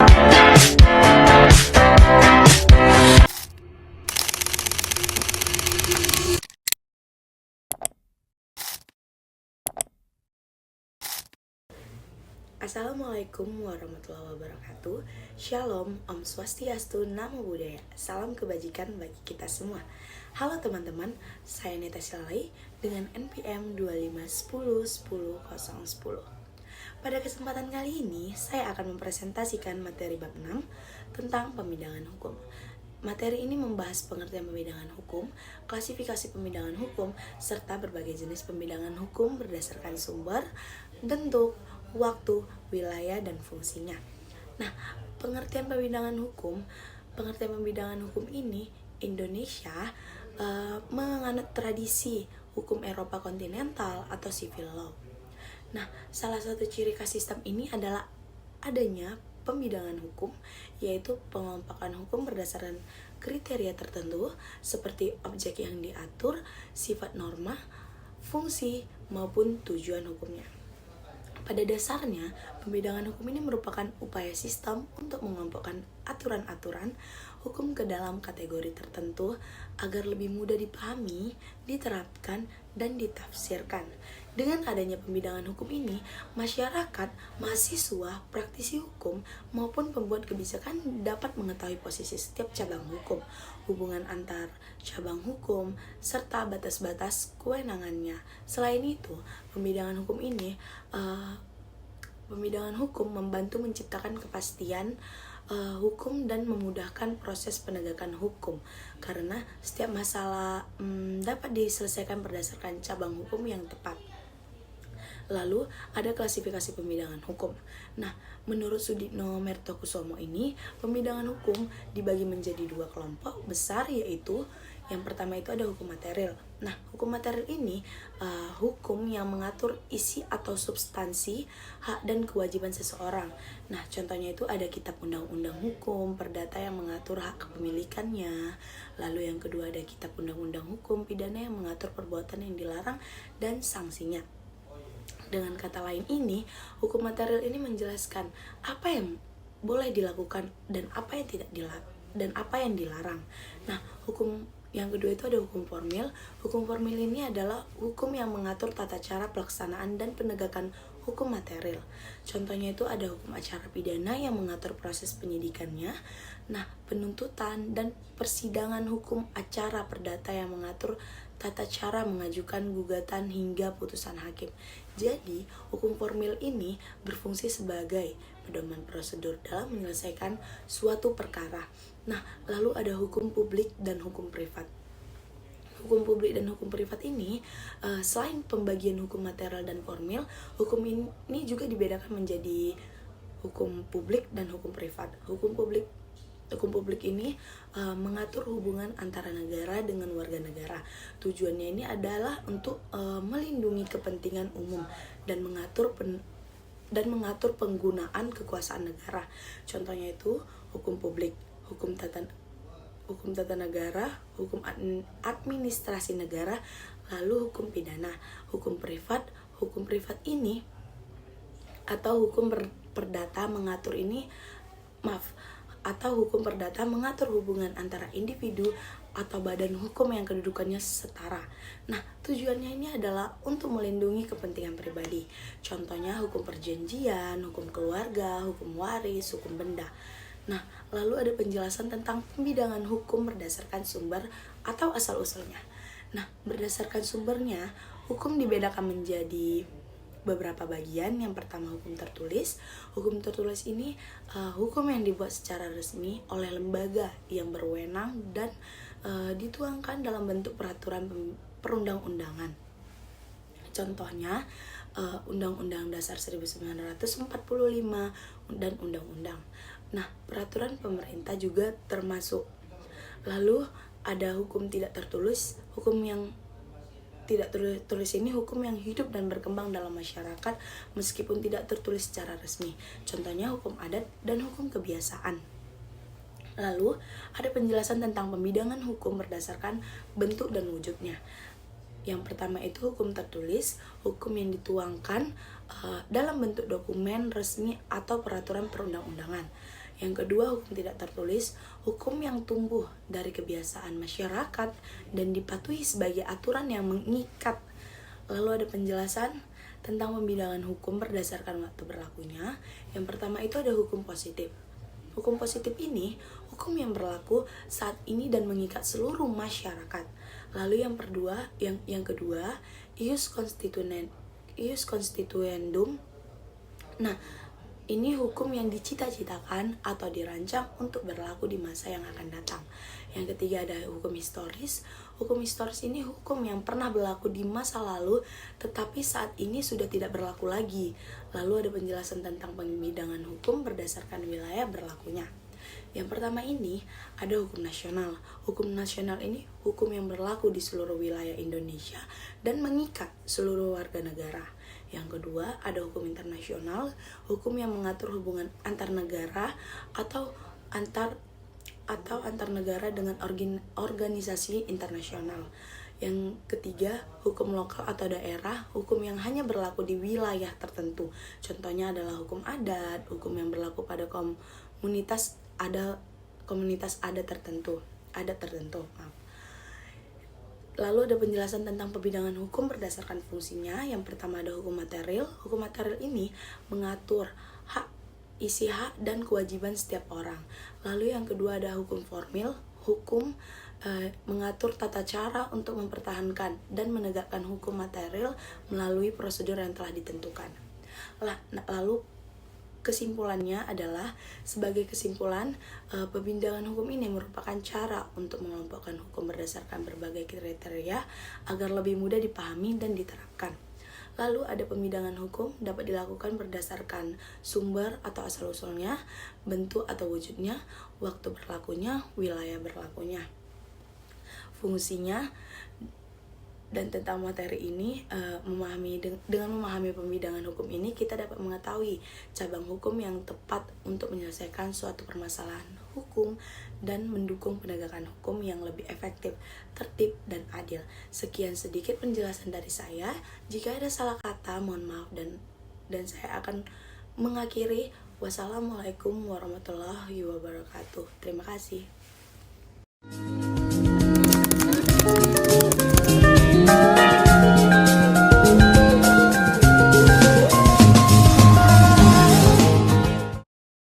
Assalamualaikum warahmatullahi wabarakatuh. Shalom, Om Swastiastu, Namo Buddhaya. Salam kebajikan bagi kita semua. Halo teman-teman, saya Neta Silai dengan NPM 25101010. Pada kesempatan kali ini, saya akan mempresentasikan materi bab 6 tentang pembidangan hukum. Materi ini membahas pengertian pembidangan hukum, klasifikasi pembidangan hukum, serta berbagai jenis pembidangan hukum berdasarkan sumber, bentuk, waktu, wilayah, dan fungsinya. Nah, pengertian pembidangan hukum ini Indonesia menganut tradisi hukum Eropa kontinental atau civil law. Nah, salah satu ciri khas sistem ini adalah adanya pembidangan hukum, yaitu pengelompokan hukum berdasarkan kriteria tertentu seperti objek yang diatur, sifat norma, fungsi, maupun tujuan hukumnya. Pada dasarnya, pembidangan hukum ini merupakan upaya sistem untuk mengelompokkan aturan-aturan hukum ke dalam kategori tertentu agar lebih mudah dipahami, diterapkan, dan ditafsirkan. Dengan adanya pembidangan hukum ini, masyarakat, mahasiswa, praktisi hukum, maupun pembuat kebijakan dapat mengetahui posisi setiap cabang hukum, hubungan antar cabang hukum, serta batas-batas kewenangannya. Selain itu, pembidangan hukum membantu menciptakan kepastian hukum dan memudahkan proses penegakan hukum karena setiap masalah dapat diselesaikan berdasarkan cabang hukum yang tepat. Lalu ada klasifikasi pembidangan hukum. Nah, menurut Sudipno Mertokusumo ini, pembidangan hukum dibagi menjadi dua kelompok besar, yaitu yang pertama itu ada hukum material. Nah, hukum material ini hukum yang mengatur isi atau substansi hak dan kewajiban seseorang. Nah, contohnya itu ada kitab undang-undang hukum perdata yang mengatur hak kepemilikannya. Lalu yang kedua ada kitab undang-undang hukum pidana yang mengatur perbuatan yang dilarang dan sanksinya. Dengan kata lain ini, hukum material ini menjelaskan apa yang boleh dilakukan dan apa yang tidak dilarang. Nah, hukum yang kedua itu ada hukum formil. Hukum formil ini adalah hukum yang mengatur tata cara pelaksanaan dan penegakan hukum material. Contohnya itu ada hukum acara pidana yang mengatur proses penyidikannya. Nah, penuntutan dan persidangan hukum acara perdata yang mengatur tata cara mengajukan gugatan hingga putusan hakim. Jadi, hukum formil ini berfungsi sebagai pedoman prosedur dalam menyelesaikan suatu perkara. Nah, lalu ada hukum publik dan hukum privat. Hukum publik dan hukum privat ini, selain pembagian hukum material dan formil, hukum ini juga dibedakan menjadi hukum publik dan hukum privat. Hukum publik ini mengatur hubungan antara negara dengan warga negara. Tujuannya ini adalah untuk melindungi kepentingan umum dan mengatur penggunaan kekuasaan negara. Contohnya itu hukum publik, hukum tata negara, hukum administrasi negara, lalu hukum pidana. Hukum privat ini atau hukum perdata mengatur hubungan antara individu atau badan hukum yang kedudukannya setara. Nah, tujuannya ini adalah untuk melindungi kepentingan pribadi. Contohnya hukum perjanjian, hukum keluarga, hukum waris, hukum benda. Nah, lalu ada penjelasan tentang pembidangan hukum berdasarkan sumber atau asal-usulnya. Nah, berdasarkan sumbernya, hukum dibedakan menjadi beberapa bagian. Yang pertama hukum tertulis. Hukum tertulis ini hukum yang dibuat secara resmi oleh lembaga yang berwenang dan dituangkan dalam bentuk peraturan perundang-undangan. Contohnya Undang-Undang Dasar 1945 dan Undang-Undang. Nah, peraturan pemerintah juga termasuk. Lalu ada hukum tidak tertulis. Hukum yang tidak tertulis ini hukum yang hidup dan berkembang dalam masyarakat meskipun tidak tertulis secara resmi. Contohnya hukum adat dan hukum kebiasaan. Lalu ada penjelasan tentang pembidangan hukum berdasarkan bentuk dan wujudnya. Yang pertama itu hukum tertulis, hukum yang dituangkan dalam bentuk dokumen resmi atau peraturan perundang-undangan. Yang kedua, hukum tidak tertulis, hukum yang tumbuh dari kebiasaan masyarakat dan dipatuhi sebagai aturan yang mengikat. Lalu ada penjelasan tentang pembidangan hukum berdasarkan waktu berlakunya. Yang pertama itu ada hukum positif. Hukum positif ini hukum yang berlaku saat ini dan mengikat seluruh masyarakat. Lalu yang kedua, ius constituendum. Nah, ini hukum yang dicita-citakan atau dirancang untuk berlaku di masa yang akan datang. Yang ketiga ada hukum historis. Hukum historis ini hukum yang pernah berlaku di masa lalu tetapi saat ini sudah tidak berlaku lagi. Lalu ada penjelasan tentang pembidangan hukum berdasarkan wilayah berlakunya. Yang pertama ini ada hukum nasional. Hukum nasional ini hukum yang berlaku di seluruh wilayah Indonesia dan mengikat seluruh warga negara. Yang kedua ada hukum internasional, hukum yang mengatur hubungan antar negara atau antar negara dengan organisasi internasional. Yang ketiga, hukum lokal atau daerah, hukum yang hanya berlaku di wilayah tertentu. Contohnya adalah hukum adat, hukum yang berlaku pada komunitas adat tertentu. Lalu ada penjelasan tentang pembidangan hukum berdasarkan fungsinya. Yang pertama ada hukum material. Hukum material ini mengatur isi hak dan kewajiban setiap orang. Lalu yang kedua ada hukum formil. Hukum mengatur tata cara untuk mempertahankan dan menegakkan hukum material melalui prosedur yang telah ditentukan. Lalu kesimpulannya adalah, sebagai kesimpulan, pembidangan hukum ini merupakan cara untuk mengelompokkan hukum berdasarkan berbagai kriteria agar lebih mudah dipahami dan diterapkan. Lalu ada pembidangan hukum dapat dilakukan berdasarkan sumber atau asal-usulnya, bentuk atau wujudnya, waktu berlakunya, wilayah berlakunya, fungsinya, dan tentang materi ini. Dengan memahami pembidangan hukum ini kita dapat mengetahui cabang hukum yang tepat untuk menyelesaikan suatu permasalahan hukum dan mendukung penegakan hukum yang lebih efektif, tertib, dan adil. Sekian sedikit penjelasan dari saya. Jika ada salah kata mohon maaf dan saya akan mengakhiri. Wassalamualaikum warahmatullahi wabarakatuh. Terima kasih.